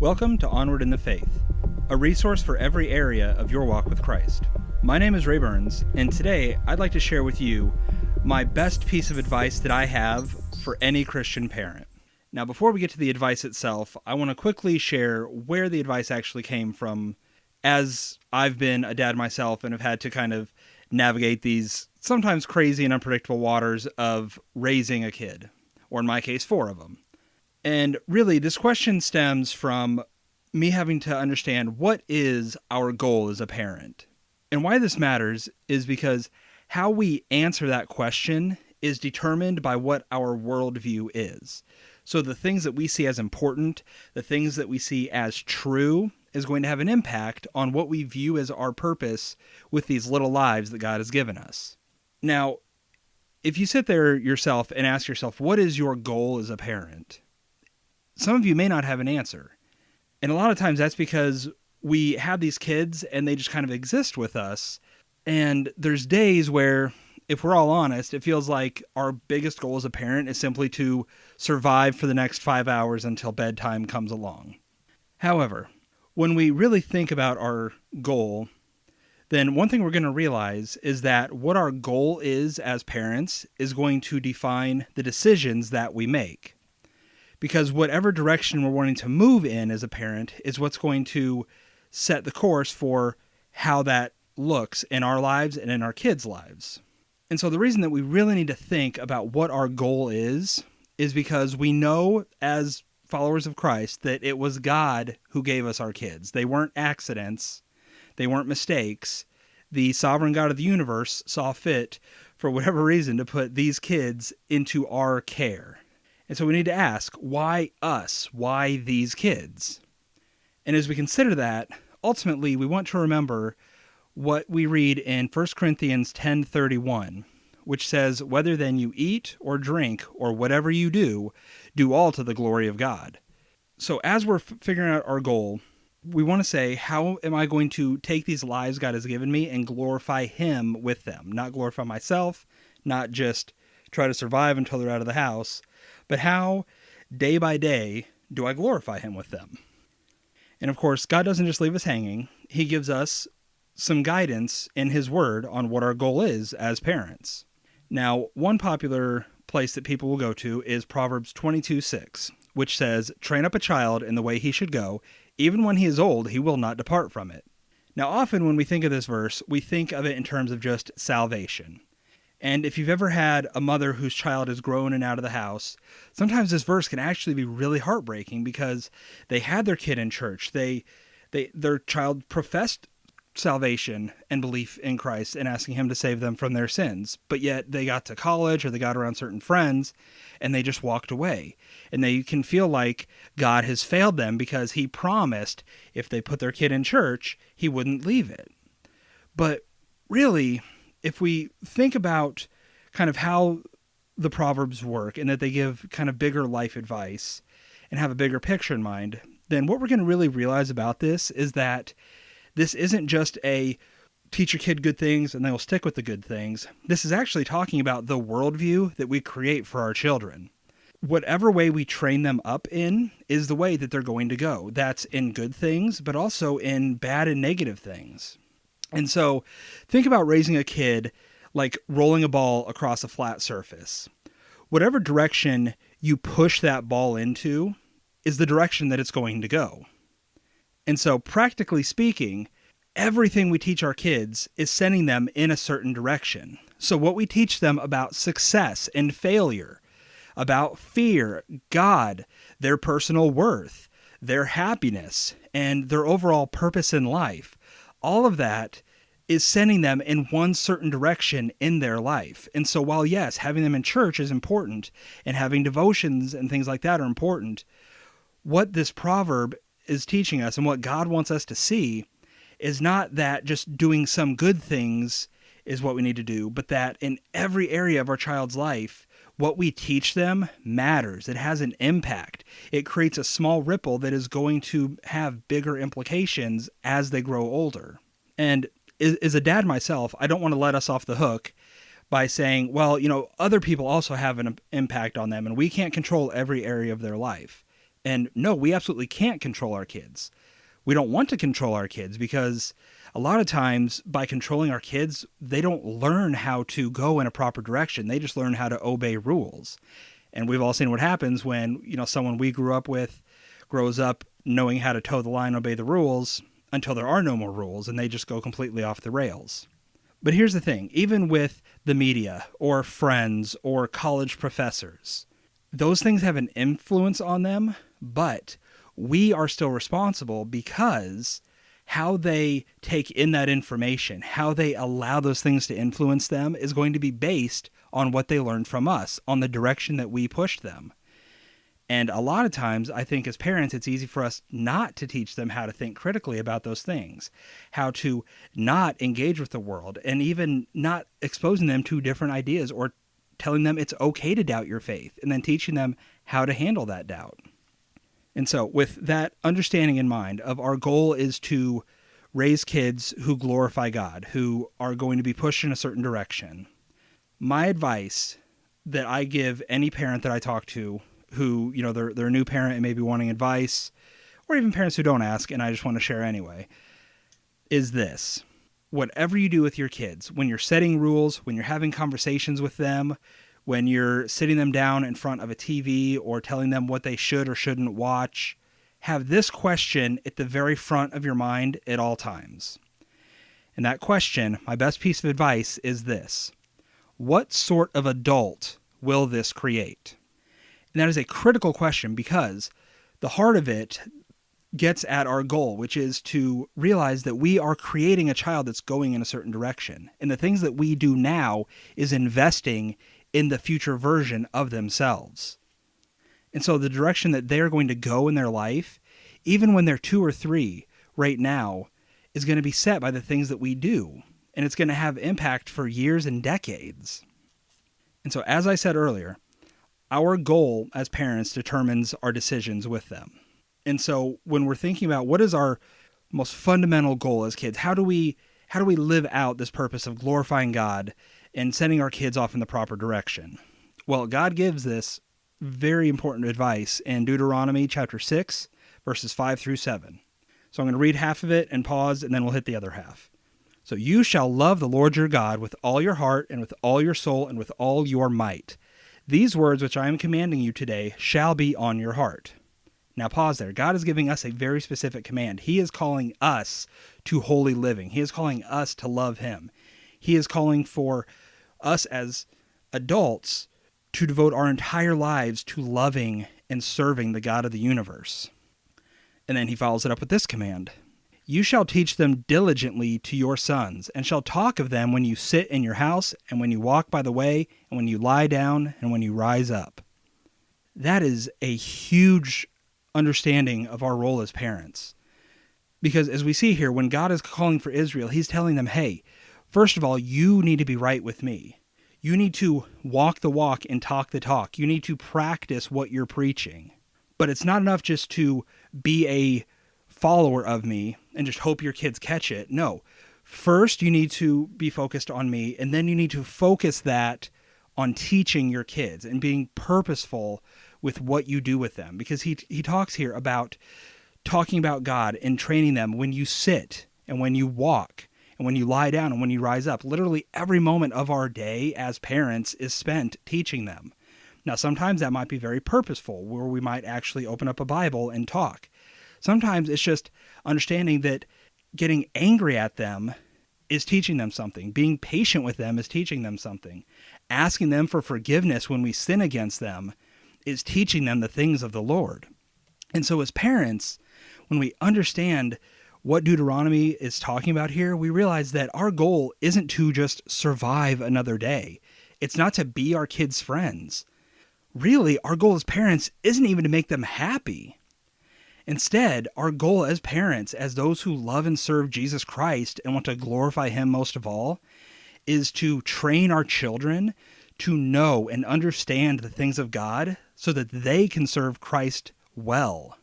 Welcome to Onward in the Faith, a resource for every area of your walk with Christ. My name is Ray Burns, and today I'd like to share with you my best piece of advice that I have for any Christian parent. Now, before we get to the advice itself, I want to quickly share where the advice actually came from, as I've been a dad myself and have had to kind of navigate these sometimes crazy and unpredictable waters of raising a kid, or in my case, 4 of them. And really, this question stems from me having to understand what is our goal as a parent. And why this matters is because how we answer that question is determined by what our worldview is. So the things that we see as important, the things that we see as true, is going to have an impact on what we view as our purpose with these little lives that God has given us. Now, if you sit there yourself and ask yourself, what is your goal as a parent? Some of you may not have an answer. And a lot of times that's because we have these kids and they just kind of exist with us. And there's days where, if we're all honest, it feels like our biggest goal as a parent is simply to survive for the next 5 hours until bedtime comes along. However, when we really think about our goal, then one thing we're going to realize is that what our goal is as parents is going to define the decisions that we make. Because whatever direction we're wanting to move in as a parent is what's going to set the course for how that looks in our lives and in our kids' lives. And so the reason that we really need to think about what our goal is because we know as followers of Christ that it was God who gave us our kids. They weren't accidents. They weren't mistakes. The sovereign God of the universe saw fit, for whatever reason, to put these kids into our care. And so we need to ask, why us? Why these kids? And as we consider that, ultimately we want to remember what we read in 1 Corinthians 10:31, which says, "Whether then you eat or drink or whatever you do, do all to the glory of God." So as we're figuring out our goal, we want to say, how am I going to take these lives God has given me and glorify Him with them? Not glorify myself, not just try to survive until they're out of the house, but how, day by day, do I glorify Him with them? And of course, God doesn't just leave us hanging. He gives us some guidance in His Word on what our goal is as parents. Now, one popular place that people will go to is Proverbs 22:6, which says, "Train up a child in the way he should go. Even when he is old, he will not depart from it." Now, often when we think of this verse, we think of it in terms of just salvation. And if you've ever had a mother whose child is grown and out of the house, sometimes this verse can actually be really heartbreaking because they had their kid in church. Their child professed salvation and belief in Christ and asking Him to save them from their sins. But yet they got to college or they got around certain friends and they just walked away. And they can feel like God has failed them because He promised if they put their kid in church, He wouldn't leave it. But really, if we think about kind of how the Proverbs work and that they give kind of bigger life advice and have a bigger picture in mind, then what we're going to really realize about this is that this isn't just a teach your kid good things and they'll stick with the good things. This is actually talking about the worldview that we create for our children. Whatever way we train them up in is the way that they're going to go. That's in good things, but also in bad and negative things. And so think about raising a kid like rolling a ball across a flat surface. Whatever direction you push that ball into is the direction that it's going to go. And so practically speaking, everything we teach our kids is sending them in a certain direction. So what we teach them about success and failure, about fear, God, their personal worth, their happiness, and their overall purpose in life, all of that is sending them in one certain direction in their life. And so while, yes, having them in church is important and having devotions and things like that are important, what this proverb is teaching us and what God wants us to see is not that just doing some good things is what we need to do, but that in every area of our child's life, what we teach them matters. It has an impact. It creates a small ripple that is going to have bigger implications as they grow older. And as a dad myself, I don't want to let us off the hook by saying, well, other people also have an impact on them and we can't control every area of their life. And no, we absolutely can't control our kids. We don't want to control our kids because a lot of times by controlling our kids, they don't learn how to go in a proper direction. They just learn how to obey rules. And we've all seen what happens when, someone we grew up with grows up knowing how to toe the line, obey the rules until there are no more rules and they just go completely off the rails. But here's the thing, even with the media or friends or college professors, those things have an influence on them, but we are still responsible because how they take in that information, how they allow those things to influence them is going to be based on what they learned from us, on the direction that we pushed them. And a lot of times, I think as parents, it's easy for us not to teach them how to think critically about those things, how to not engage with the world, and even not exposing them to different ideas or telling them it's okay to doubt your faith, and then teaching them how to handle that doubt. And so with that understanding in mind of our goal is to raise kids who glorify God, who are going to be pushed in a certain direction, my advice that I give any parent that I talk to who, they're a new parent and maybe wanting advice, or even parents who don't ask and I just want to share anyway, is this. Whatever you do with your kids, when you're setting rules, when you're having conversations with them, when you're sitting them down in front of a TV or telling them what they should or shouldn't watch, have this question at the very front of your mind at all times. And that question, my best piece of advice, is this. What sort of adult will this create? And that is a critical question because the heart of it gets at our goal, which is to realize that we are creating a child that's going in a certain direction. And the things that we do now is investing in the future version of themselves. And so the direction that they're going to go in their life, even when they're 2 or 3 right now, is going to be set by the things that we do. And it's going to have impact for years and decades. And so, as I said earlier, our goal as parents determines our decisions with them. And so when we're thinking about what is our most fundamental goal as kids, how do we live out this purpose of glorifying God and sending our kids off in the proper direction? Well, God gives this very important advice in Deuteronomy chapter 6, verses 5 through 7. So I'm going to read half of it and pause, and then we'll hit the other half. So you shall love the Lord your God with all your heart and with all your soul and with all your might. These words which I am commanding you today shall be on your heart. Now pause there. God is giving us a very specific command. He is calling us to holy living. He is calling us to love him. He is calling for us as adults to devote our entire lives to loving and serving the God of the universe. And then he follows it up with this command. You shall teach them diligently to your sons, and shall talk of them when you sit in your house, and when you walk by the way, and when you lie down, and when you rise up. That is a huge understanding of our role as parents. Because as we see here, when God is calling for Israel, he's telling them, hey, first of all, you need to be right with me. You need to walk the walk and talk the talk. You need to practice what you're preaching. But it's not enough just to be a follower of me and just hope your kids catch it. No. First, you need to be focused on me, and then you need to focus that on teaching your kids and being purposeful with what you do with them. Because he talks here about talking about God and training them when you sit and when you walk and when you lie down and when you rise up. Literally every moment of our day as parents is spent teaching them. Now, sometimes that might be very purposeful, where we might actually open up a Bible and talk. Sometimes it's just understanding that getting angry at them is teaching them something. Being patient with them is teaching them something. Asking them for forgiveness when we sin against them is teaching them the things of the Lord. And so as parents, when we understand what Deuteronomy is talking about here, we realize that our goal isn't to just survive another day. It's not to be our kids' friends. Really, our goal as parents isn't even to make them happy. Instead, our goal as parents, as those who love and serve Jesus Christ and want to glorify him most of all, is to train our children to know and understand the things of God so that they can serve Christ well.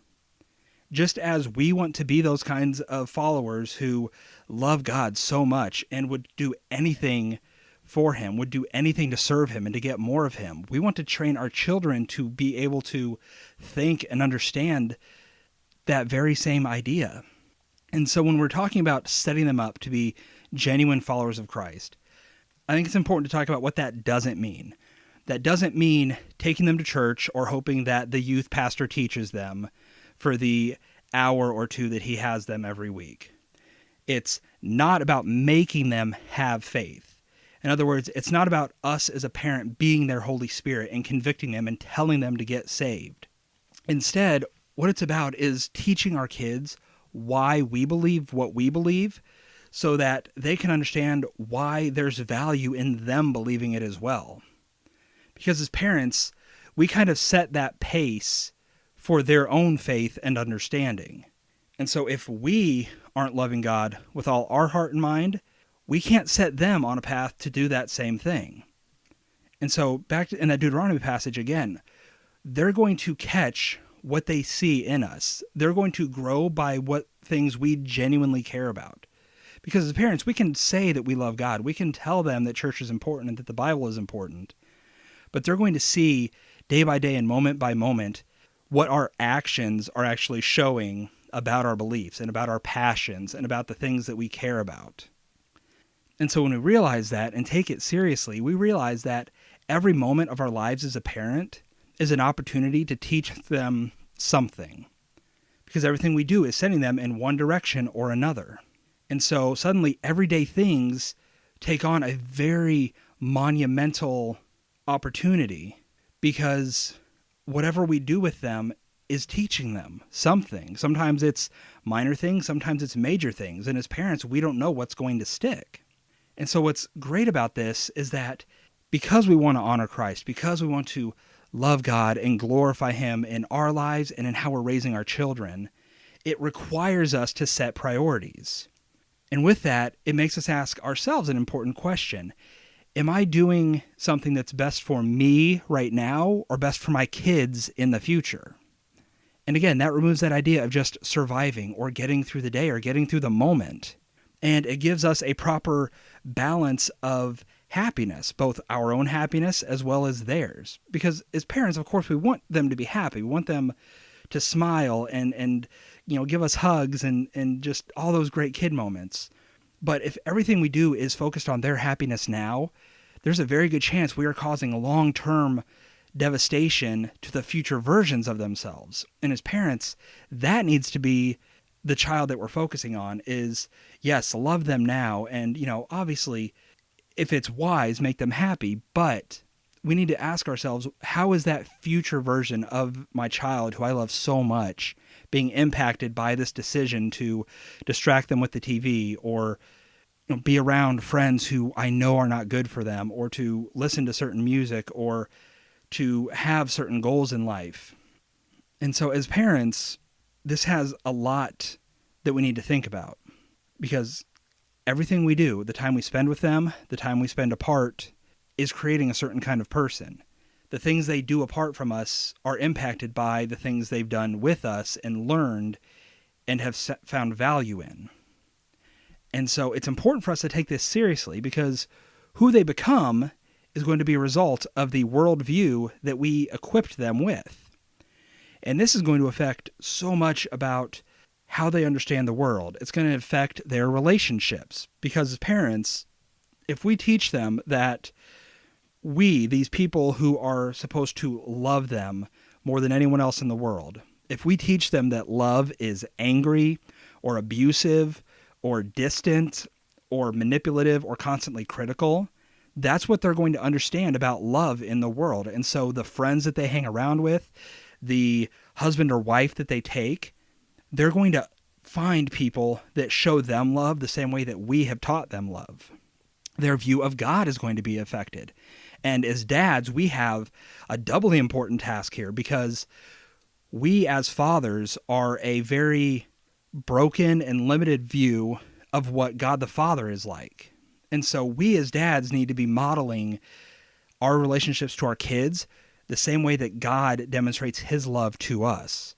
Just as we want to be those kinds of followers who love God so much and would do anything for him, would do anything to serve him and to get more of him. We want to train our children to be able to think and understand that very same idea. And so when we're talking about setting them up to be genuine followers of Christ, I think it's important to talk about what that doesn't mean. That doesn't mean taking them to church or hoping that the youth pastor teaches them for the hour or two that he has them every week. It's not about making them have faith. In other words, it's not about us as a parent being their Holy Spirit and convicting them and telling them to get saved. Instead, what it's about is teaching our kids why we believe what we believe so that they can understand why there's value in them believing it as well. Because as parents, we kind of set that pace for their own faith and understanding. And so if we aren't loving God with all our heart and mind, we can't set them on a path to do that same thing. And so back in that Deuteronomy passage again, they're going to catch what they see in us. They're going to grow by what things we genuinely care about. Because as parents, we can say that we love God. We can tell them that church is important and that the Bible is important. But they're going to see day by day and moment by moment what our actions are actually showing about our beliefs and about our passions and about the things that we care about. And so when we realize that and take it seriously, we realize that every moment of our lives as a parent is an opportunity to teach them something. Because everything we do is sending them in one direction or another. And so suddenly everyday things take on a very monumental opportunity because whatever we do with them is teaching them something. Sometimes it's minor things, sometimes it's major things. And as parents, we don't know what's going to stick. And so what's great about this is that because we want to honor Christ, because we want to love God and glorify Him in our lives and in how we're raising our children, it requires us to set priorities. And with that, it makes us ask ourselves an important question. Am I doing something that's best for me right now or best for my kids in the future? And again, that removes that idea of just surviving or getting through the day or getting through the moment. And it gives us a proper balance of happiness, both our own happiness as well as theirs. Because as parents, of course, we want them to be happy. We want them to smile and give us hugs and just all those great kid moments. But if everything we do is focused on their happiness now, there's a very good chance we are causing long-term devastation to the future versions of themselves. And as parents, that needs to be the child that we're focusing on is, yes, love them now. And, obviously, if it's wise, make them happy. But we need to ask ourselves, how is that future version of my child, who I love so much, being impacted by this decision to distract them with the TV or be around friends who I know are not good for them, or to listen to certain music, or to have certain goals in life. And so as parents, this has a lot that we need to think about, because everything we do, the time we spend with them, the time we spend apart, is creating a certain kind of person. The things they do apart from us are impacted by the things they've done with us and learned and have found value in. And so it's important for us to take this seriously, because who they become is going to be a result of the worldview that we equipped them with. And this is going to affect so much about how they understand the world. It's going to affect their relationships, because as parents, if we teach them that we, these people who are supposed to love them more than anyone else in the world, if we teach them that love is angry or abusive or distant or manipulative or constantly critical, that's what they're going to understand about love in the world. And so the friends that they hang around with, the husband or wife that they take, they're going to find people that show them love the same way that we have taught them love. Their view of God is going to be affected. And as dads, we have a doubly important task here, because we as fathers are a very broken and limited view of what God the Father is like. And so we as dads need to be modeling our relationships to our kids the same way that God demonstrates His love to us.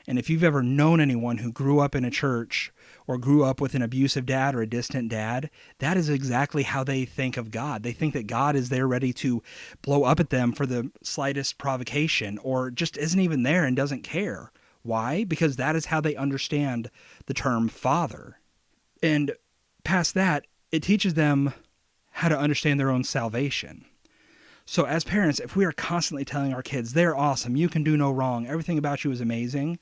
And if you've ever known anyone who grew up in a church or grew up with an abusive dad or a distant dad, that is exactly how they think of God. They think that God is there ready to blow up at them for the slightest provocation, or just isn't even there and doesn't care. Why? Because that is how they understand the term father. And past that, it teaches them how to understand their own salvation. So as parents, if we are constantly telling our kids, they're awesome, you can do no wrong, everything about you is amazing,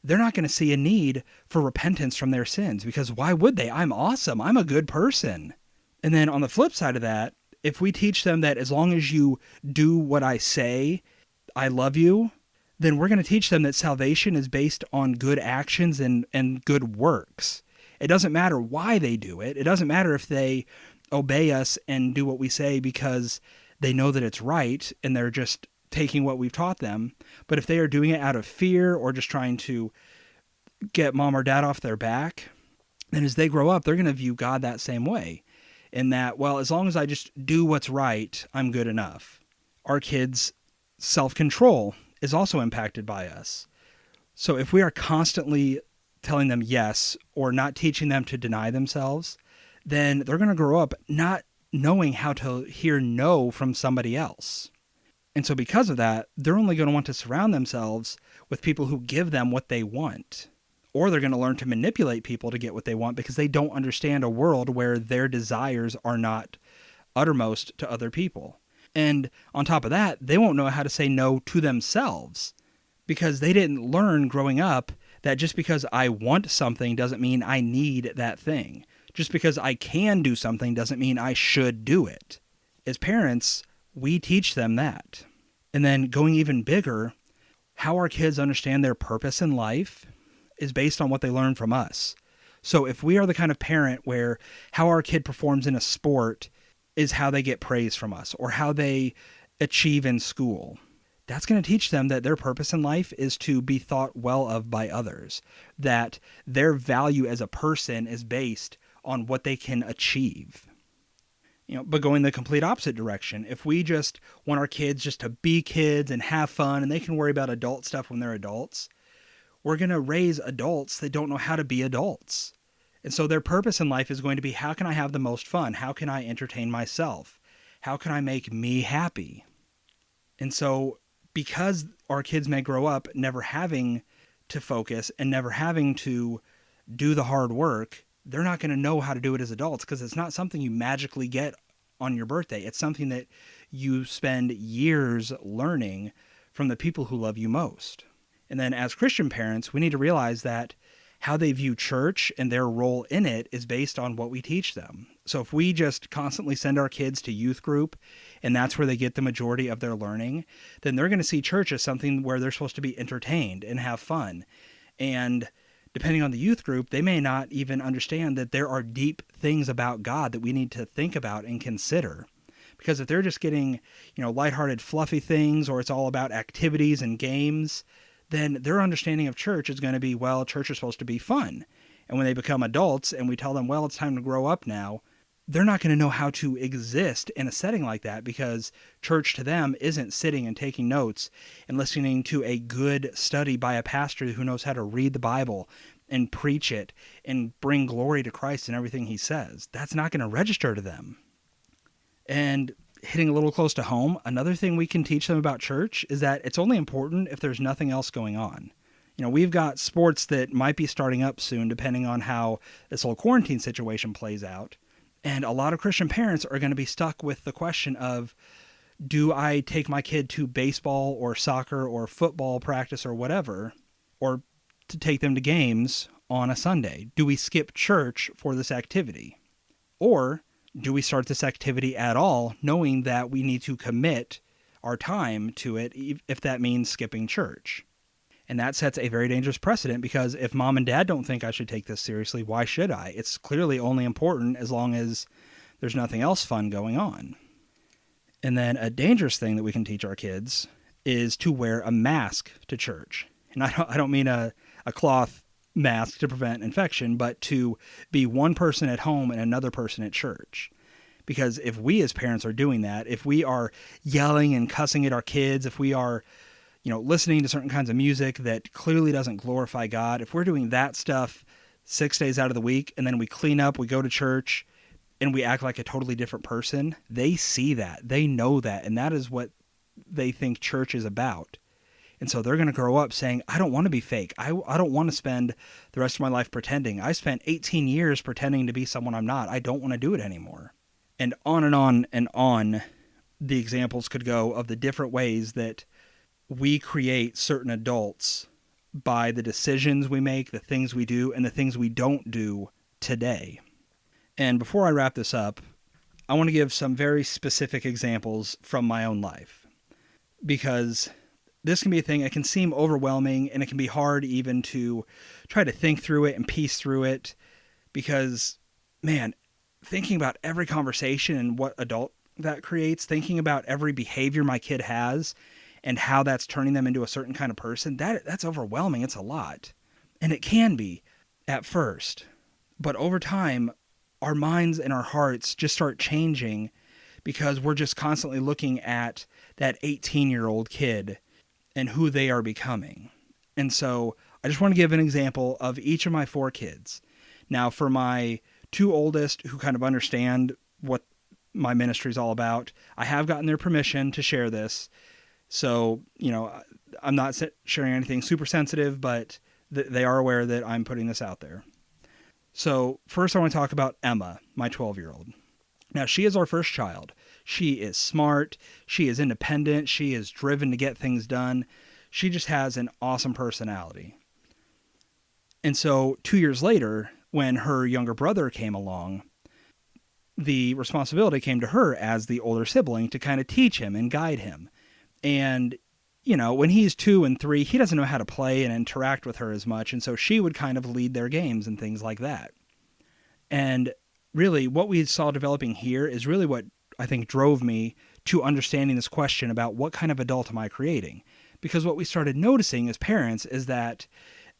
they're not going to see a need for repentance from their sins, because why would they? I'm awesome. I'm a good person. And then on the flip side of that, if we teach them that as long as you do what I say, I love you, then we're going to teach them that salvation is based on good actions and good works. It doesn't matter why they do it. It doesn't matter if they obey us and do what we say because they know that it's right and they're just taking what we've taught them. But if they are doing it out of fear or just trying to get mom or dad off their back, then as they grow up, they're going to view God that same way. In that, well, as long as I just do what's right, I'm good enough. Our kids' self-control is also impacted by us. So if we are constantly telling them yes or not teaching them to deny themselves, then they're going to grow up not knowing how to hear no from somebody else. And so because of that, they're only going to want to surround themselves with people who give them what they want. Or they're going to learn to manipulate people to get what they want because they don't understand a world where their desires are not uttermost to other people. And on top of that, they won't know how to say no to themselves because they didn't learn growing up that just because I want something doesn't mean I need that thing. Just because I can do something doesn't mean I should do it. As parents, we teach them that. And then going even bigger, how our kids understand their purpose in life is based on what they learn from us. So if we are the kind of parent where how our kid performs in a sport is how they get praise from us or how they achieve in school, that's going to teach them that their purpose in life is to be thought well of by others, that their value as a person is based on what they can achieve. But going the complete opposite direction, if we just want our kids just to be kids and have fun and they can worry about adult stuff when they're adults, we're going to raise adults that don't know how to be adults. And so their purpose in life is going to be, how can I have the most fun? How can I entertain myself? How can I make me happy? And so because our kids may grow up never having to focus and never having to do the hard work, they're not going to know how to do it as adults because it's not something you magically get on your birthday. It's something that you spend years learning from the people who love you most. And then as Christian parents, we need to realize that how they view church and their role in it is based on what we teach them. So if we just constantly send our kids to youth group and that's where they get the majority of their learning, then they're going to see church as something where they're supposed to be entertained and have fun. And depending on the youth group, they may not even understand that there are deep things about God that we need to think about and consider. Because if they're just getting, lighthearted, fluffy things, or it's all about activities and games, then their understanding of church is going to be, well, church is supposed to be fun. And when they become adults and we tell them, well, it's time to grow up now, they're not going to know how to exist in a setting like that because church to them isn't sitting and taking notes and listening to a good study by a pastor who knows how to read the Bible and preach it and bring glory to Christ in everything he says. That's not going to register to them. And hitting a little close to home, another thing we can teach them about church is that it's only important if there's nothing else going on. We've got sports that might be starting up soon depending on how this whole quarantine situation plays out. And a lot of Christian parents are going to be stuck with the question of, do I take my kid to baseball or soccer or football practice or whatever, or to take them to games on a Sunday? Do we skip church for this activity? Or do we start this activity at all, knowing that we need to commit our time to it if that means skipping church? And that sets a very dangerous precedent because if mom and dad don't think I should take this seriously, why should I? It's clearly only important as long as there's nothing else fun going on. And then a dangerous thing that we can teach our kids is to wear a mask to church. And I don't mean a cloth mask to prevent infection, but to be one person at home and another person at church. Because if we as parents are doing that, if we are yelling and cussing at our kids, if we are listening to certain kinds of music that clearly doesn't glorify God, if we're doing that stuff 6 days out of the week and then we clean up, we go to church, and we act like a totally different person, they see that. They know that. And that is what they think church is about. And so they're going to grow up saying, I don't want to be fake. I don't want to spend the rest of my life pretending. I spent 18 years pretending to be someone I'm not. I don't want to do it anymore. And on and on the examples could go of the different ways that we create certain adults by the decisions we make, the things we do, and the things we don't do today. And before I wrap this up, I want to give some very specific examples from my own life, because this can be a thing. It can seem overwhelming, and it can be hard even to try to think through it and piece through it, because, man, thinking about every conversation and what adult that creates, thinking about every behavior my kid has and how that's turning them into a certain kind of person, that's overwhelming. It's a lot. And it can be at first. But over time, our minds and our hearts just start changing because we're just constantly looking at that 18-year-old kid and who they are becoming. And so I just want to give an example of each of my 4 kids. Now, for my 2 oldest who kind of understand what my ministry is all about, I have gotten their permission to share this. So, I'm not sharing anything super sensitive, but they are aware that I'm putting this out there. So first I want to talk about Emma, my 12-year-old. Now, she is our first child. She is smart. She is independent. She is driven to get things done. She just has an awesome personality. And so 2 years later, when her younger brother came along, the responsibility came to her as the older sibling to kind of teach him and guide him. And, when he's 2 and 3, he doesn't know how to play and interact with her as much. And so she would kind of lead their games and things like that. And really what we saw developing here is really what I think drove me to understanding this question about what kind of adult am I creating? Because what we started noticing as parents is that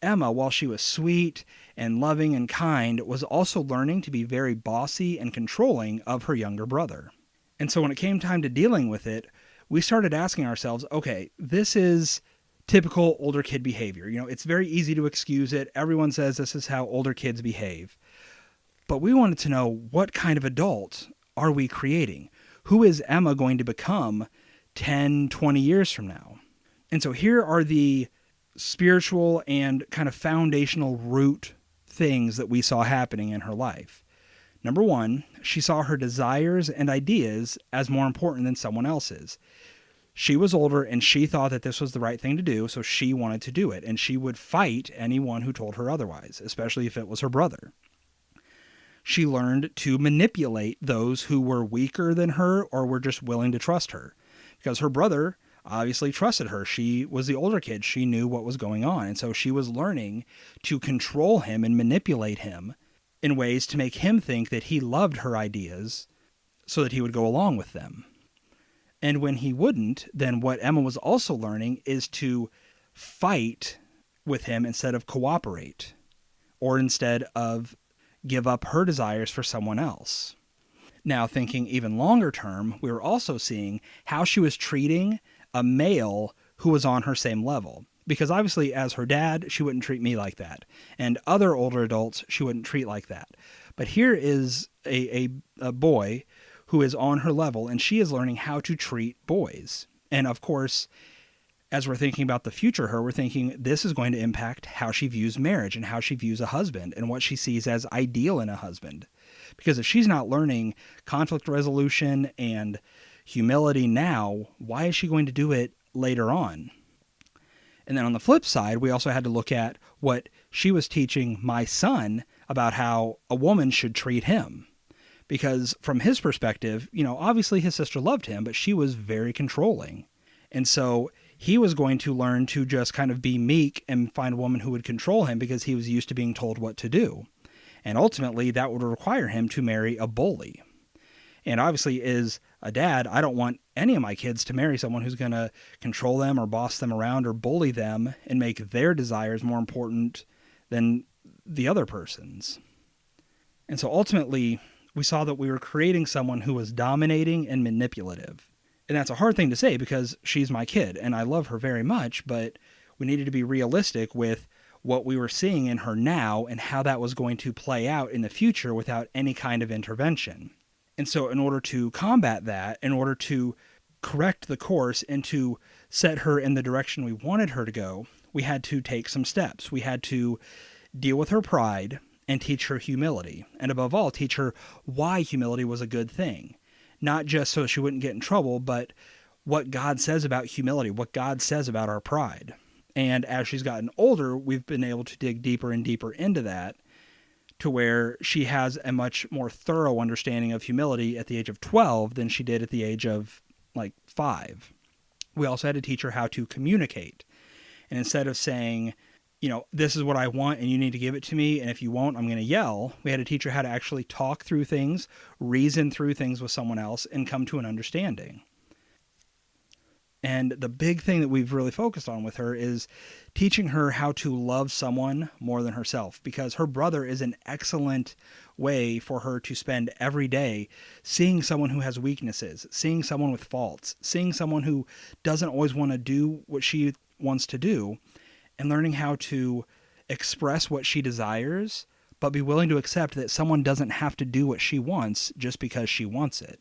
Emma, while she was sweet and loving and kind, was also learning to be very bossy and controlling of her younger brother. And so when it came time to dealing with it, we started asking ourselves, okay, this is typical older kid behavior. It's very easy to excuse it. Everyone says this is how older kids behave. But we wanted to know, what kind of adult are we creating? Who is Emma going to become 10, 20 years from now? And so here are the spiritual and kind of foundational root things that we saw happening in her life. Number 1, she saw her desires and ideas as more important than someone else's. She was older and she thought that this was the right thing to do, so she wanted to do it, and she would fight anyone who told her otherwise, especially if it was her brother. She learned to manipulate those who were weaker than her or were just willing to trust her, because her brother obviously trusted her. She was the older kid. She knew what was going on, and so she was learning to control him and manipulate him in ways to make him think that he loved her ideas so that he would go along with them. And when he wouldn't, then what Emma was also learning is to fight with him instead of cooperate, or instead of give up her desires for someone else. Now, thinking even longer term, we were also seeing how she was treating a male who was on her same level. Because obviously, as her dad, she wouldn't treat me like that. And other older adults, she wouldn't treat like that. But here is a boy who is on her level, and she is learning how to treat boys. And of course, as we're thinking about the future her, we're thinking this is going to impact how she views marriage and how she views a husband and what she sees as ideal in a husband. Because if she's not learning conflict resolution and humility now, why is she going to do it later on? And then on the flip side, we also had to look at what she was teaching my son about how a woman should treat him. Because from his perspective, obviously his sister loved him, but she was very controlling. And so he was going to learn to just kind of be meek and find a woman who would control him because he was used to being told what to do. And ultimately, that would require him to marry a bully. And obviously, as a dad, I don't want any of my kids to marry someone who's going to control them or boss them around or bully them and make their desires more important than the other person's. And so ultimately, we saw that we were creating someone who was dominating and manipulative. And that's a hard thing to say because she's my kid and I love her very much, but we needed to be realistic with what we were seeing in her now and how that was going to play out in the future without any kind of intervention. And so in order to combat that, in order to correct the course and to set her in the direction we wanted her to go, we had to take some steps. We had to deal with her pride and teach her humility. And above all, teach her why humility was a good thing. Not just so she wouldn't get in trouble, but what God says about humility, what God says about our pride. And as she's gotten older, we've been able to dig deeper and deeper into that to where she has a much more thorough understanding of humility at the age of 12 than she did at the age of 5. We also had to teach her how to communicate. And instead of saying, this is what I want and you need to give it to me, and if you won't, I'm going to yell, we had to teach her how to actually talk through things, reason through things with someone else, and come to an understanding. And the big thing that we've really focused on with her is teaching her how to love someone more than herself, because her brother is an excellent way for her to spend every day seeing someone who has weaknesses, seeing someone with faults, seeing someone who doesn't always want to do what she wants to do, and learning how to express what she desires, but be willing to accept that someone doesn't have to do what she wants just because she wants it.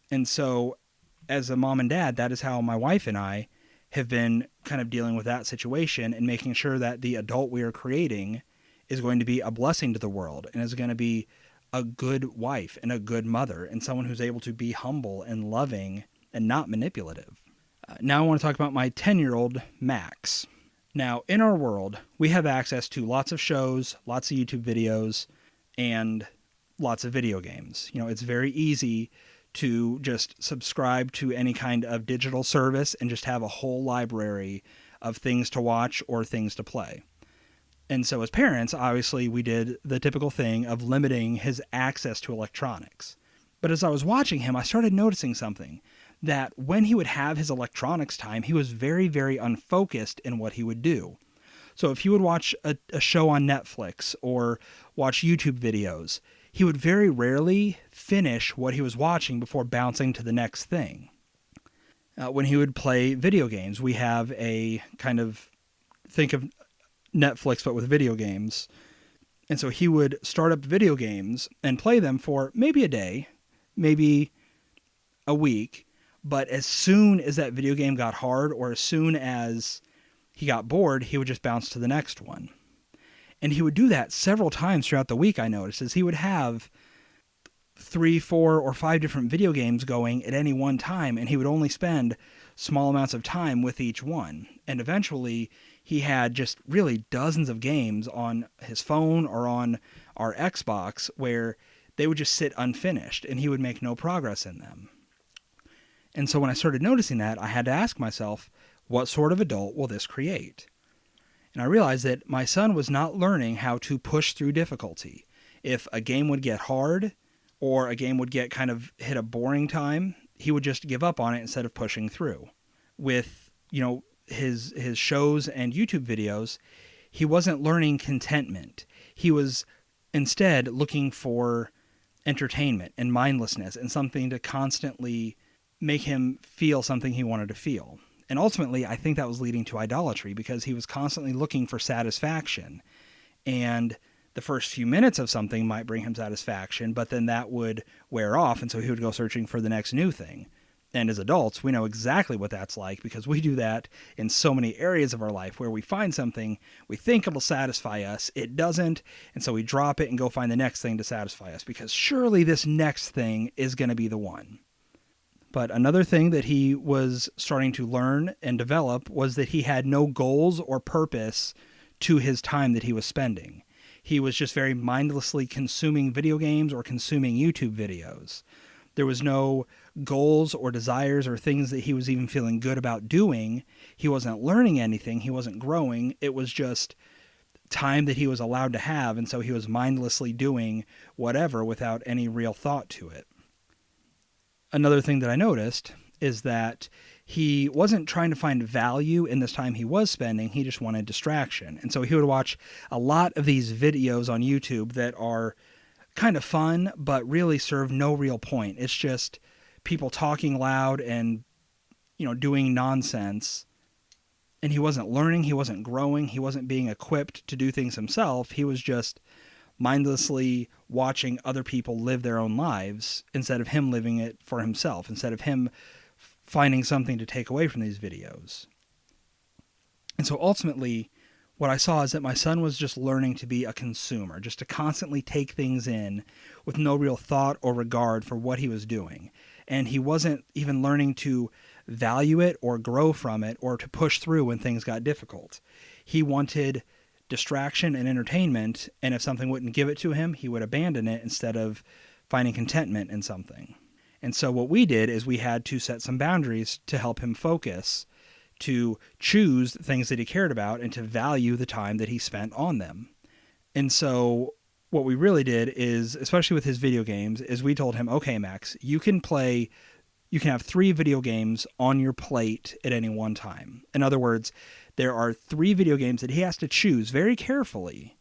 And so as a mom and dad, that is how my wife and I have been kind of dealing with that situation and making sure that the adult we are creating is going to be a blessing to the world and is going to be a good wife and a good mother and someone who's able to be humble and loving and not manipulative. Now I want to talk about my 10-year-old Max. Now, in our world, we have access to lots of shows, lots of YouTube videos, and lots of video games. It's very easy to just subscribe to any kind of digital service and just have a whole library of things to watch or things to play. And so as parents, obviously, we did the typical thing of limiting his access to electronics. But as I was watching him, I started noticing something, that when he would have his electronics time, he was very, very unfocused in what he would do. So if he would watch a show on Netflix or watch YouTube videos, he would very rarely finish what he was watching before bouncing to the next thing. When he would play video games, we have a kind of, think of Netflix but with video games. And so he would start up video games and play them for maybe a day, maybe a week. But as soon as that video game got hard or as soon as he got bored, he would just bounce to the next one. And he would do that several times throughout the week, I noticed, as he would have 3, 4, or 5 different video games going at any one time, and he would only spend small amounts of time with each one. And eventually, he had just really dozens of games on his phone or on our Xbox where they would just sit unfinished, and he would make no progress in them. And so when I started noticing that, I had to ask myself, what sort of adult will this create? And I realized that my son was not learning how to push through difficulty. If a game would get hard or a game would get kind of hit a boring time, he would just give up on it instead of pushing through. With, his shows and YouTube videos, he wasn't learning contentment. He was instead looking for entertainment and mindlessness and something to constantly make him feel something he wanted to feel. And ultimately, I think that was leading to idolatry because he was constantly looking for satisfaction. And the first few minutes of something might bring him satisfaction, but then that would wear off, and so he would go searching for the next new thing. And as adults, we know exactly what that's like because we do that in so many areas of our life where we find something, we think it'll satisfy us, it doesn't, and so we drop it and go find the next thing to satisfy us because surely this next thing is going to be the one. But another thing that he was starting to learn and develop was that he had no goals or purpose to his time that he was spending. He was just very mindlessly consuming video games or consuming YouTube videos. There was no goals or desires or things that he was even feeling good about doing. He wasn't learning anything. He wasn't growing. It was just time that he was allowed to have, and so he was mindlessly doing whatever without any real thought to it. Another thing that I noticed is that he wasn't trying to find value in this time he was spending. He just wanted distraction. And so he would watch a lot of these videos on YouTube that are kind of fun, but really serve no real point. It's just people talking loud and, doing nonsense. And he wasn't learning, he wasn't growing, he wasn't being equipped to do things himself. He was just mindlessly watching other people live their own lives instead of him living it for himself, instead of him finding something to take away from these videos. And so ultimately, what I saw is that my son was just learning to be a consumer, just to constantly take things in with no real thought or regard for what he was doing. And he wasn't even learning to value it or grow from it or to push through when things got difficult. He wanted distraction and entertainment, and if something wouldn't give it to him, he would abandon it instead of finding contentment in something. And so what we did is we had to set some boundaries to help him focus, to choose things that he cared about, and to value the time that he spent on them. And so what we really did is, especially with his video games, is we told him, okay, Max, you can have 3 video games on your plate at any one time. In other words, there are 3 video games that he has to choose very carefully,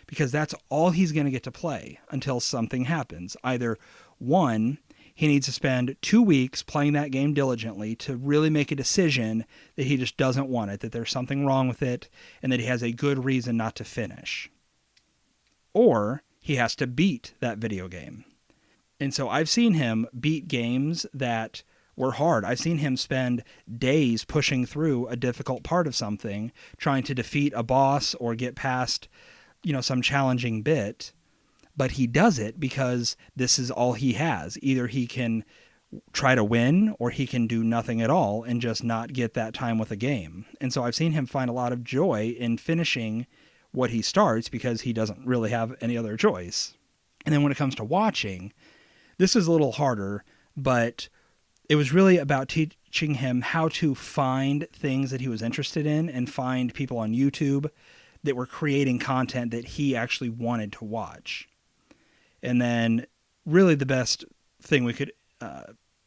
because that's all he's going to get to play until something happens. Either 1, he needs to spend 2 weeks playing that game diligently to really make a decision that he just doesn't want it, that there's something wrong with it, and that he has a good reason not to finish. Or he has to beat that video game. And so I've seen him beat games that were hard. I've seen him spend days pushing through a difficult part of something, trying to defeat a boss or get past, some challenging bit. But he does it because this is all he has. Either he can try to win or he can do nothing at all and just not get that time with a game. And so I've seen him find a lot of joy in finishing what he starts because he doesn't really have any other choice. And then when it comes to watching, this is a little harder, but it was really about teaching him how to find things that he was interested in and find people on YouTube that were creating content that he actually wanted to watch. And then really the best thing we could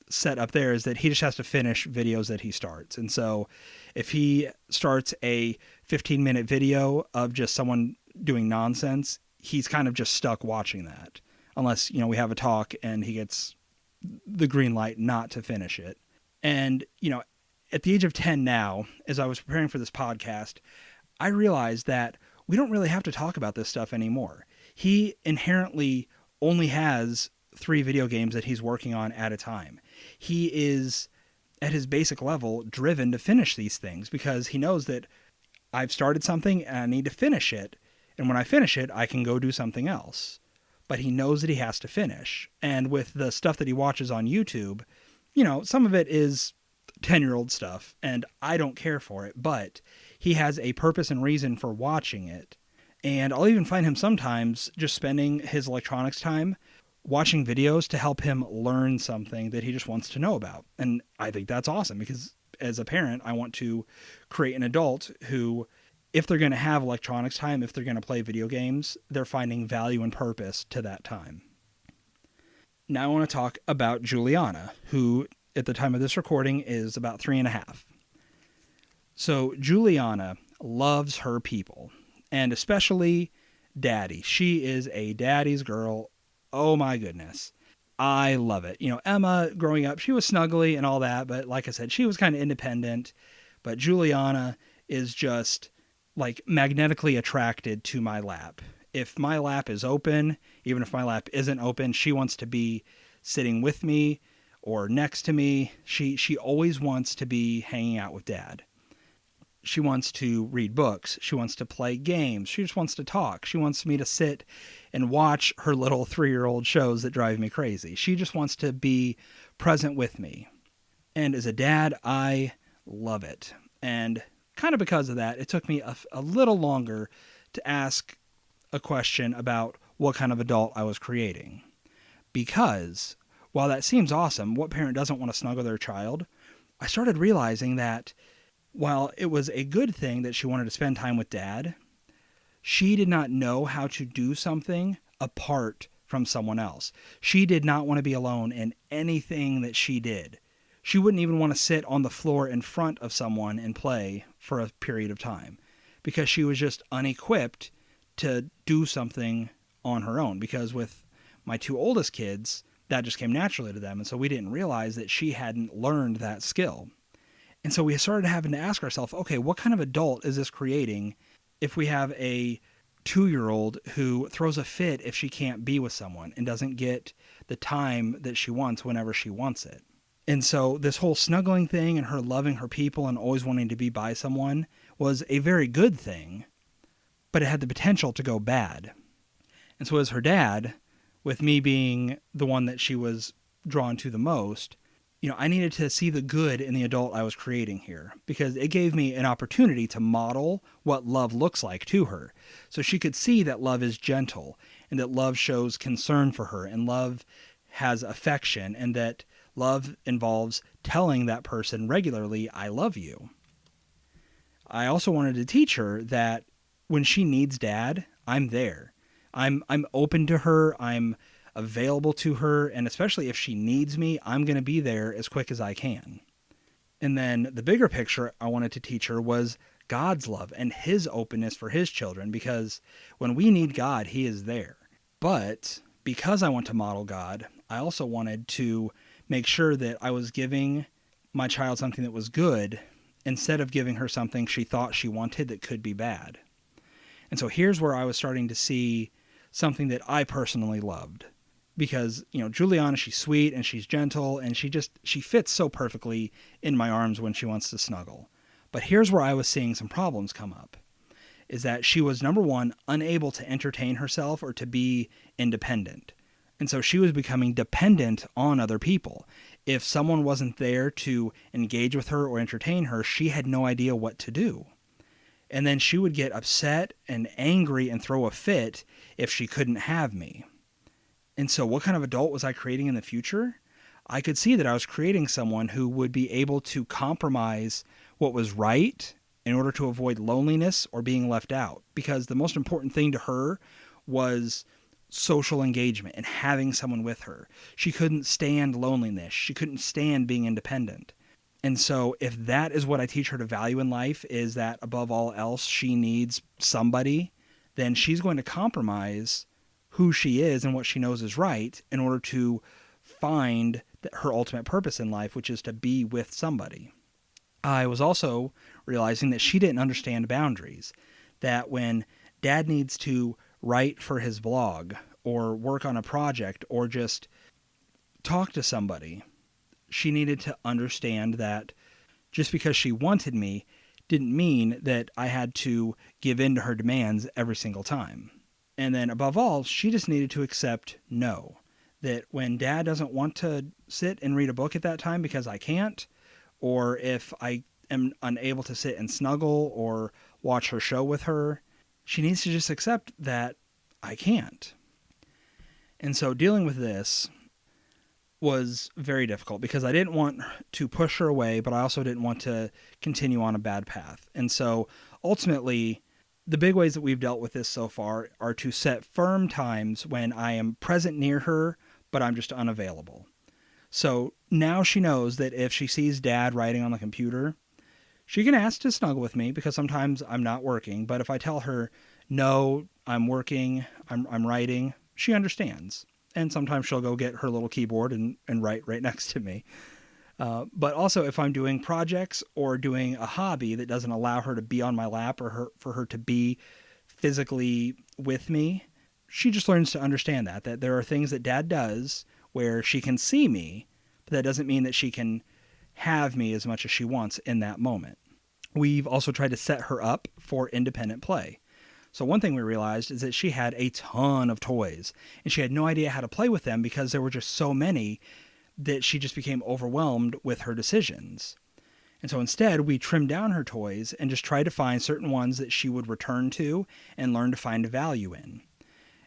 set up there is that he just has to finish videos that he starts. And so if he starts a 15-minute video of just someone doing nonsense, he's kind of just stuck watching that. Unless, we have a talk and he gets the green light not to finish it. And, at the age of 10 now, as I was preparing for this podcast, I realized that we don't really have to talk about this stuff anymore. He inherently only has 3 video games that he's working on at a time. He is, at his basic level, driven to finish these things because he knows that I've started something and I need to finish it. And when I finish it, I can go do something else. But he knows that he has to finish. And with the stuff that he watches on YouTube, some of it is 10-year-old stuff, and I don't care for it, but he has a purpose and reason for watching it. And I'll even find him sometimes just spending his electronics time watching videos to help him learn something that he just wants to know about. And I think that's awesome because as a parent, I want to create an adult who, if they're going to have electronics time, if they're going to play video games, they're finding value and purpose to that time. Now I want to talk about Juliana, who at the time of this recording is about 3.5. So Juliana loves her people, and especially Daddy. She is a daddy's girl. Oh my goodness. I love it. Emma growing up, she was snuggly and all that, but like I said, she was kind of independent. But Juliana is just magnetically attracted to my lap. If my lap is open, even if my lap isn't open, she wants to be sitting with me or next to me. She always wants to be hanging out with Dad. She wants to read books. She wants to play games. She just wants to talk. She wants me to sit and watch her little 3-year-old shows that drive me crazy. She just wants to be present with me. And as a dad, I love it. And kind of because of that, it took me a little longer to ask a question about what kind of adult I was creating. Because while that seems awesome, what parent doesn't want to snuggle their child? I started realizing that while it was a good thing that she wanted to spend time with Dad, she did not know how to do something apart from someone else. She did not want to be alone in anything that she did. She wouldn't even want to sit on the floor in front of someone and play for a period of time because she was just unequipped to do something on her own. Because with my 2 oldest kids, that just came naturally to them. And so we didn't realize that she hadn't learned that skill. And so we started having to ask ourselves, okay, what kind of adult is this creating if we have a 2-year-old who throws a fit if she can't be with someone and doesn't get the time that she wants whenever she wants it? And so this whole snuggling thing and her loving her people and always wanting to be by someone was a very good thing, but it had the potential to go bad. And so as her dad, with me being the one that she was drawn to the most, I needed to see the good in the adult I was creating here, because it gave me an opportunity to model what love looks like to her. So she could see that love is gentle and that love shows concern for her and love has affection and that love involves telling that person regularly, I love you. I also wanted to teach her that when she needs dad, I'm there. I'm open to her. I'm available to her. And especially if she needs me, I'm going to be there as quick as I can. And then the bigger picture I wanted to teach her was God's love and his openness for his children, because when we need God, he is there. But because I want to model God, I also wanted to make sure that I was giving my child something that was good instead of giving her something she thought she wanted that could be bad. And so here's where I was starting to see something that I personally loved. Because, Juliana, she's sweet and she's gentle and she fits so perfectly in my arms when she wants to snuggle. But here's where I was seeing some problems come up, is that she was, number one, unable to entertain herself or to be independent. And so she was becoming dependent on other people. If someone wasn't there to engage with her or entertain her, she had no idea what to do. And then she would get upset and angry and throw a fit if she couldn't have me. And so what kind of adult was I creating in the future? I could see that I was creating someone who would be able to compromise what was right in order to avoid loneliness or being left out. Because the most important thing to her was social engagement and having someone with her. She couldn't stand loneliness. She couldn't stand being independent. And so if that is what I teach her to value in life, is that above all else, she needs somebody, then she's going to compromise who she is and what she knows is right in order to find her ultimate purpose in life, which is to be with somebody. I was also realizing that she didn't understand boundaries, that when dad needs to write for his blog or work on a project or just talk to somebody, she needed to understand that just because she wanted me didn't mean that I had to give in to her demands every single time. And then above all, she just needed to accept no. That when dad doesn't want to sit and read a book at that time because I can't, or if I am unable to sit and snuggle or watch her show with her, she needs to just accept that I can't. And so dealing with this was very difficult because I didn't want to push her away, but I also didn't want to continue on a bad path. And so ultimately, the big ways that we've dealt with this so far are to set firm times when I am present near her, but I'm just unavailable. So now she knows that if she sees dad writing on the computer, she can ask to snuggle with me because sometimes I'm not working. But if I tell her, no, I'm working, I'm writing, she understands. And sometimes she'll go get her little keyboard and write right next to me. But also if I'm doing projects or doing a hobby that doesn't allow her to be on my lap or for her to be physically with me, she just learns to understand that there are things that dad does where she can see me, but that doesn't mean that she can have me as much as she wants in that moment. We've also tried to set her up for independent play. So one thing we realized is that she had a ton of toys and she had no idea how to play with them because there were just so many that she just became overwhelmed with her decisions. And so instead we trimmed down her toys and just tried to find certain ones that she would return to and learn to find value in.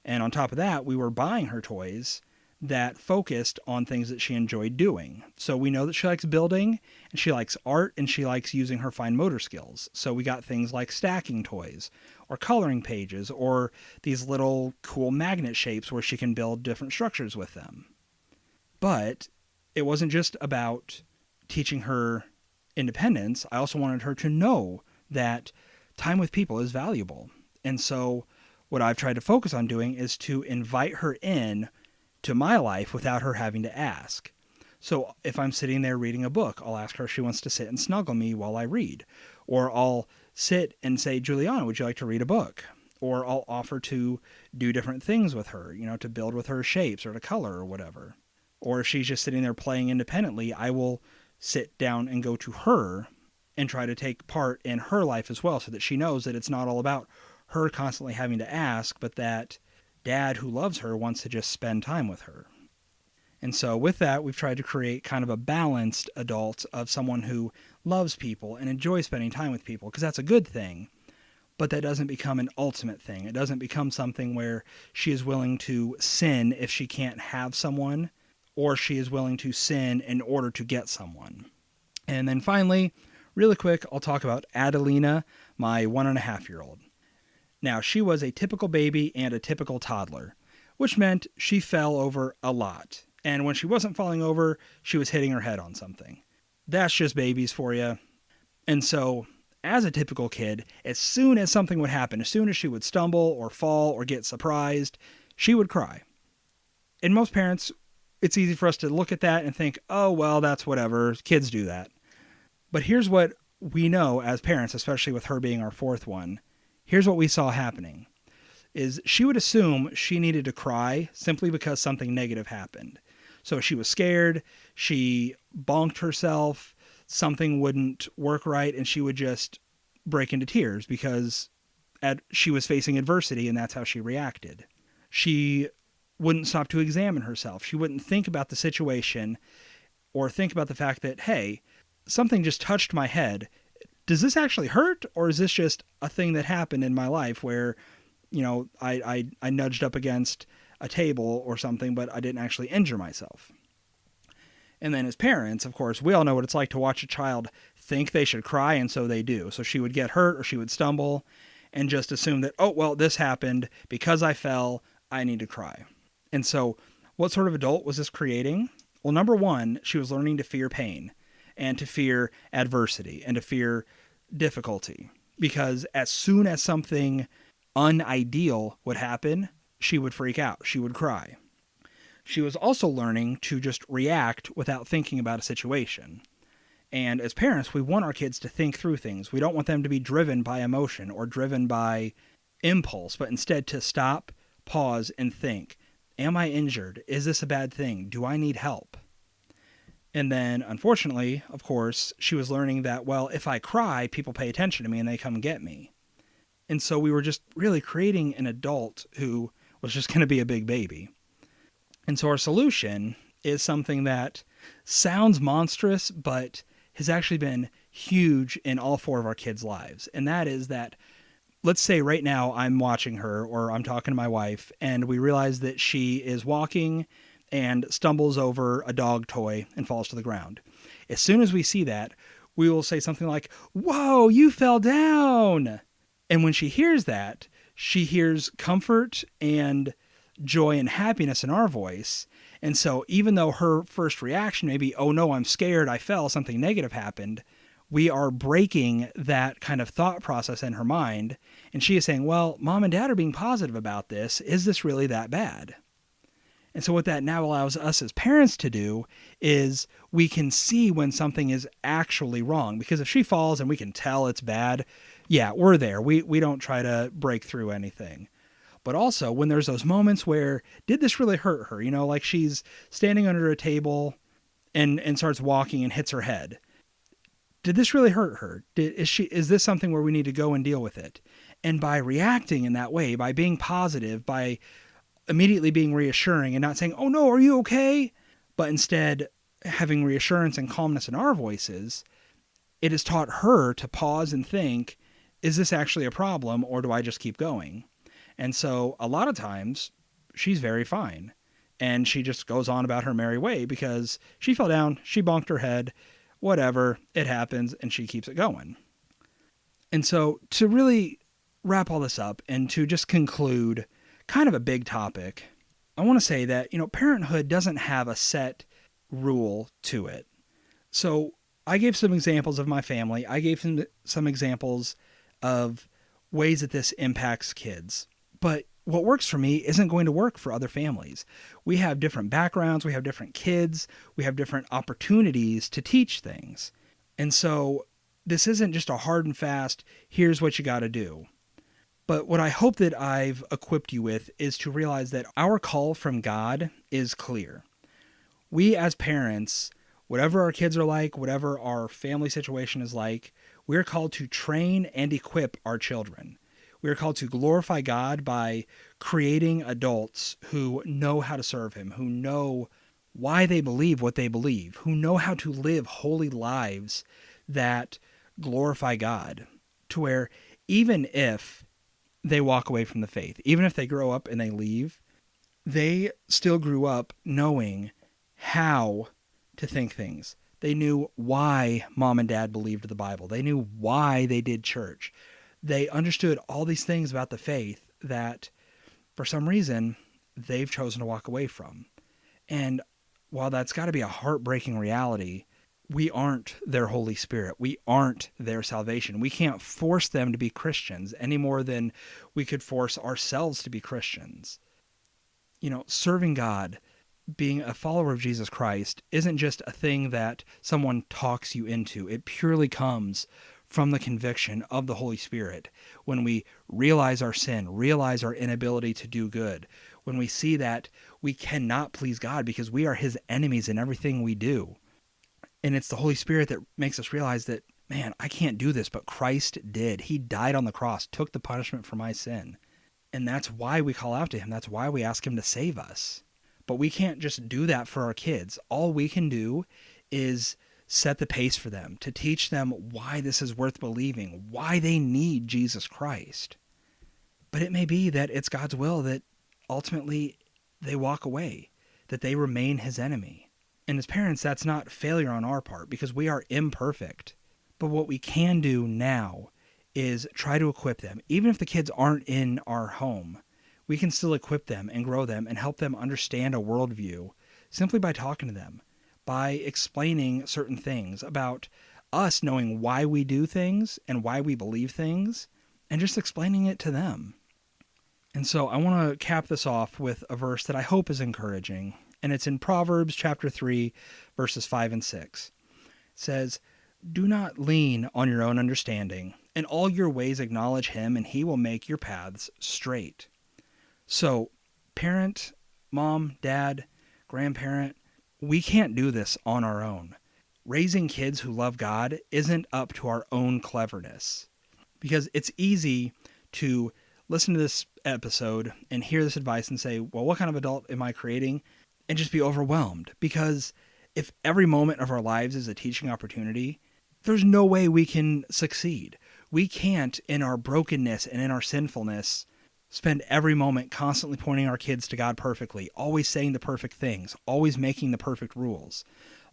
And on top of that, we were buying her toys that focused on things that she enjoyed doing. So we know that she likes building and she likes art and she likes using her fine motor skills. So we got things like stacking toys or coloring pages or these little cool magnet shapes where she can build different structures with them. But it wasn't just about teaching her independence. I also wanted her to know that time with people is valuable. And so what I've tried to focus on doing is to invite her in to my life without her having to ask. So if I'm sitting there reading a book, I'll ask her if she wants to sit and snuggle me while I read. Or I'll sit and say, Juliana, would you like to read a book? Or I'll offer to do different things with her, to build with her shapes or to color or whatever. Or if she's just sitting there playing independently, I will sit down and go to her and try to take part in her life as well, so that she knows that it's not all about her constantly having to ask, but that dad who loves her wants to just spend time with her. And so with that, we've tried to create kind of a balanced adult of someone who loves people and enjoys spending time with people, because that's a good thing. But that doesn't become an ultimate thing. It doesn't become something where she is willing to sin if she can't have someone, or she is willing to sin in order to get someone. And then finally, really quick, I'll talk about Adelina, my 1.5-year-old. Now, she was a typical baby and a typical toddler, which meant she fell over a lot. And when she wasn't falling over, she was hitting her head on something. That's just babies for you. And so, as a typical kid, as soon as something would happen, as soon as she would stumble or fall or get surprised, she would cry. And most parents, it's easy for us to look at that and think, oh, well, that's whatever. Kids do that. But here's what we know as parents, especially with her being our fourth one. Here's what we saw happening, is she would assume she needed to cry simply because something negative happened. So she was scared, she bonked herself, something wouldn't work right, and she would just break into tears because she was facing adversity, and that's how she reacted. She wouldn't stop to examine herself. She wouldn't think about the situation or think about the fact that, hey, something just touched my head. Does this actually hurt, or is this just a thing that happened in my life where, I nudged up against a table or something, but I didn't actually injure myself? And then as parents, of course, we all know what it's like to watch a child think they should cry, and so they do. So she would get hurt or she would stumble and just assume that, oh, well, this happened because I fell, I need to cry. And so what sort of adult was this creating? Well, number one, she was learning to fear pain and to fear adversity and to fear difficulty, because as soon as something unideal would happen, she would freak out. She would cry. She was also learning to just react without thinking about a situation. And as parents, we want our kids to think through things. We don't want them to be driven by emotion or driven by impulse, but instead to stop, pause, and think. Am I injured? Is this a bad thing? Do I need help? And then, unfortunately, of course, she was learning that, well, if I cry, people pay attention to me and they come get me. And so we were just really creating an adult who was just going to be a big baby. And so our solution is something that sounds monstrous, but has actually been huge in all four of our kids' lives. And that is that, let's say right now I'm watching her or I'm talking to my wife, and we realize that she is walking and stumbles over a dog toy and falls to the ground. As soon as we see that, we will say something like, "Whoa, you fell down." And when she hears that, she hears comfort and joy and happiness in our voice. And so even though her first reaction may be, "Oh no, I'm scared, I fell, something negative happened," we are breaking that kind of thought process in her mind. And she is saying, well, mom and dad are being positive about this. Is this really that bad? And so what that now allows us as parents to do is we can see when something is actually wrong. Because if she falls and we can tell it's bad, yeah, we're there. We don't try to break through anything. But also when there's those moments where, did this really hurt her? Like she's standing under a table and starts walking and hits her head. Did this really hurt her? Is this something where we need to go and deal with it? And by reacting in that way, by being positive, by immediately being reassuring and not saying, "Oh no, are you okay?" but instead having reassurance and calmness in our voices, it has taught her to pause and think, is this actually a problem, or do I just keep going? And so a lot of times she's very fine and she just goes on about her merry way because she fell down, she bonked her head, whatever, it happens, and she keeps it going. And so to really wrap all this up and to just conclude kind of a big topic, I want to say that, parenthood doesn't have a set rule to it. So I gave some examples of my family. I gave some examples of ways that this impacts kids. But what works for me isn't going to work for other families. We have different backgrounds, we have different kids, we have different opportunities to teach things. And so this isn't just a hard and fast, here's what you got to do. But what I hope that I've equipped you with is to realize that our call from God is clear. We as parents, whatever our kids are like, whatever our family situation is like, we're called to train and equip our children. We are called to glorify God by creating adults who know how to serve Him, who know why they believe what they believe, who know how to live holy lives that glorify God, to where even if they walk away from the faith, even if they grow up and they leave, they still grew up knowing how to think things. They knew why mom and dad believed the Bible. They knew why they did church. They understood all these things about the faith that, for some reason, they've chosen to walk away from. And while that's got to be a heartbreaking reality, we aren't their Holy Spirit. We aren't their salvation. We can't force them to be Christians any more than we could force ourselves to be Christians. You know, serving God, being a follower of Jesus Christ, isn't just a thing that someone talks you into. It purely comes from the conviction of the Holy Spirit when we realize our sin, realize our inability to do good, when we see that we cannot please God because we are His enemies in everything we do. And it's the Holy Spirit that makes us realize that, man, I can't do this, but Christ did. He died on the cross, took the punishment for my sin. And that's why we call out to Him. That's why we ask Him to save us. But we can't just do that for our kids. All we can do is set the pace for them, to teach them why this is worth believing, why they need Jesus Christ. But it may be that it's God's will that ultimately they walk away, that they remain His enemy. And as parents, that's not failure on our part because we are imperfect. But what we can do now is try to equip them. Even if the kids aren't in our home, we can still equip them and grow them and help them understand a worldview simply by talking to them, by explaining certain things about us knowing why we do things and why we believe things, and just explaining it to them. And so I want to cap this off with a verse that I hope is encouraging. And it's in Proverbs chapter 3, verses 5 and 6. It says, "Do not lean on your own understanding. In all your ways acknowledge Him, and He will make your paths straight." So, parent, mom, dad, grandparent, we can't do this on our own. Raising kids who love God isn't up to our own cleverness. Because it's easy to listen to this episode and hear this advice and say, well, what kind of adult am I creating? And just be overwhelmed, because if every moment of our lives is a teaching opportunity, there's no way we can succeed. We can't, in our brokenness and in our sinfulness, spend every moment constantly pointing our kids to God perfectly, always saying the perfect things, always making the perfect rules,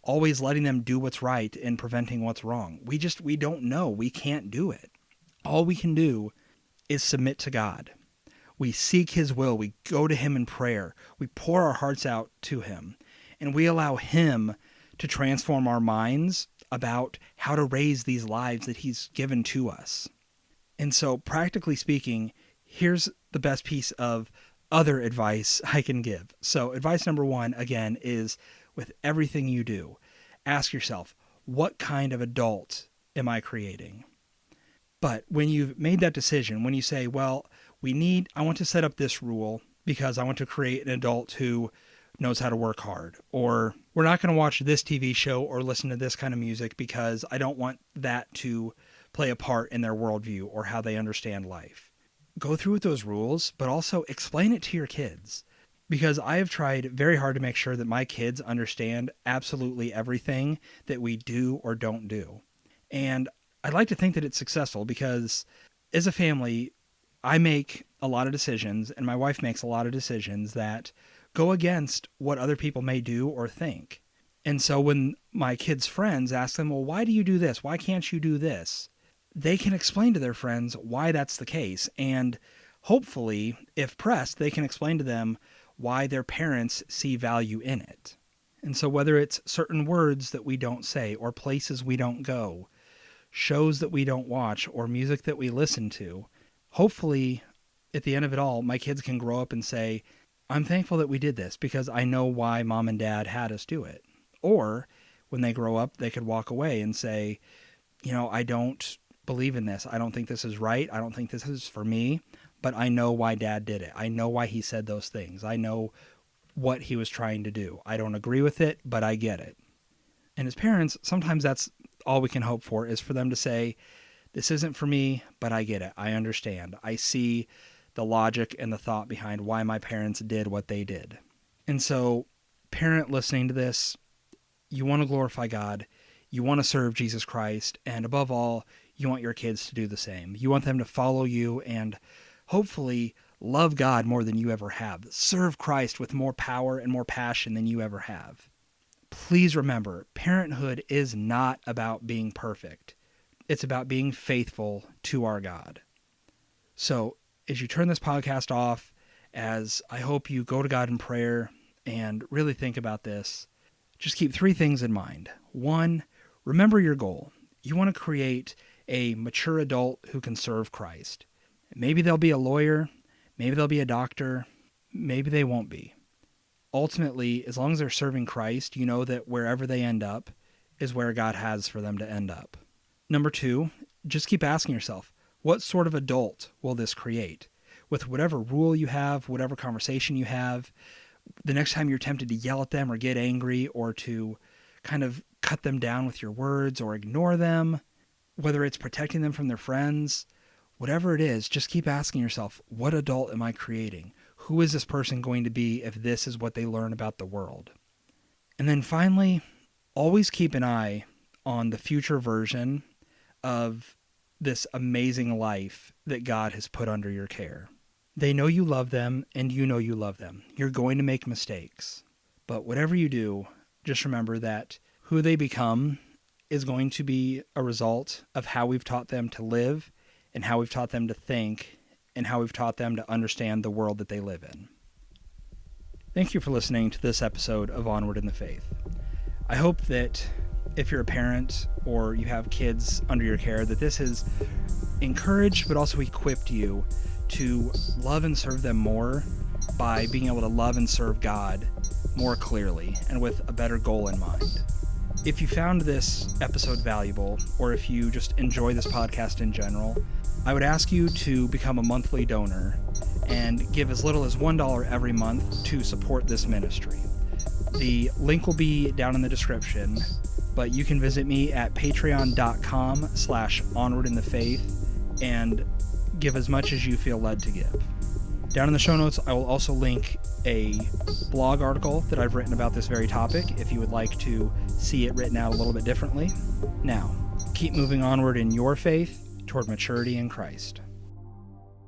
always letting them do what's right and preventing what's wrong. We don't know. We can't do it. All we can do is submit to God. We seek His will. We go to Him in prayer. We pour our hearts out to Him. And we allow Him to transform our minds about how to raise these lives that He's given to us. And so, practically speaking, here's the best piece of other advice I can give. So, advice number 1, again, is with everything you do, ask yourself, what kind of adult am I creating? But when you've made that decision, when you say, well, I want to set up this rule because I want to create an adult who knows how to work hard, or we're not going to watch this TV show or listen to this kind of music because I don't want that to play a part in their worldview or how they understand life. Go through with those rules, but also explain it to your kids, because I have tried very hard to make sure that my kids understand absolutely everything that we do or don't do. And I'd like to think that it's successful because as a family, I make a lot of decisions and my wife makes a lot of decisions that go against what other people may do or think. And so when my kids' friends ask them, well, why do you do this? Why can't you do this? They can explain to their friends why that's the case. And hopefully, if pressed, they can explain to them why their parents see value in it. And so whether it's certain words that we don't say or places we don't go, shows that we don't watch or music that we listen to, hopefully at the end of it all, my kids can grow up and say, I'm thankful that we did this because I know why mom and dad had us do it. Or when they grow up, they could walk away and say, I don't believe in this. I don't think this is right. I don't think this is for me, but I know why dad did it. I know why he said those things. I know what he was trying to do. I don't agree with it, but I get it. And as parents, sometimes that's all we can hope for, is for them to say, this isn't for me, but I get it. I understand. I see the logic and the thought behind why my parents did what they did. And so, parent listening to this, you want to glorify God, you want to serve Jesus Christ, and above all, you want your kids to do the same. You want them to follow you and hopefully love God more than you ever have. Serve Christ with more power and more passion than you ever have. Please remember, parenthood is not about being perfect. It's about being faithful to our God. So, as you turn this podcast off, as I hope you go to God in prayer and really think about this, just keep 3 things in mind. 1, remember your goal. You want to create a mature adult who can serve Christ. Maybe they'll be a lawyer, maybe they'll be a doctor, maybe they won't be. Ultimately, as long as they're serving Christ, you know that wherever they end up is where God has for them to end up. Number 2, just keep asking yourself, what sort of adult will this create? With whatever rule you have, whatever conversation you have, the next time you're tempted to yell at them or get angry or to kind of cut them down with your words or ignore them, whether it's protecting them from their friends, whatever it is, just keep asking yourself, what adult am I creating? Who is this person going to be if this is what they learn about the world? And then finally, always keep an eye on the future version of this amazing life that God has put under your care. They know you love them, and you know you love them. You're going to make mistakes. But whatever you do, just remember that who they become is going to be a result of how we've taught them to live and how we've taught them to think and how we've taught them to understand the world that they live in. Thank you for listening to this episode of Onward in the Faith. I hope that if you're a parent or you have kids under your care, that this has encouraged but also equipped you to love and serve them more by being able to love and serve God more clearly and with a better goal in mind. If you found this episode valuable, or if you just enjoy this podcast in general, I would ask you to become a monthly donor and give as little as $1 every month to support this ministry. The link will be down in the description, but you can visit me at patreon.com/onwardinthefaith and give as much as you feel led to give. Down in the show notes, I will also link a blog article that I've written about this very topic if you would like to see it written out a little bit differently. Now, keep moving onward in your faith toward maturity in Christ.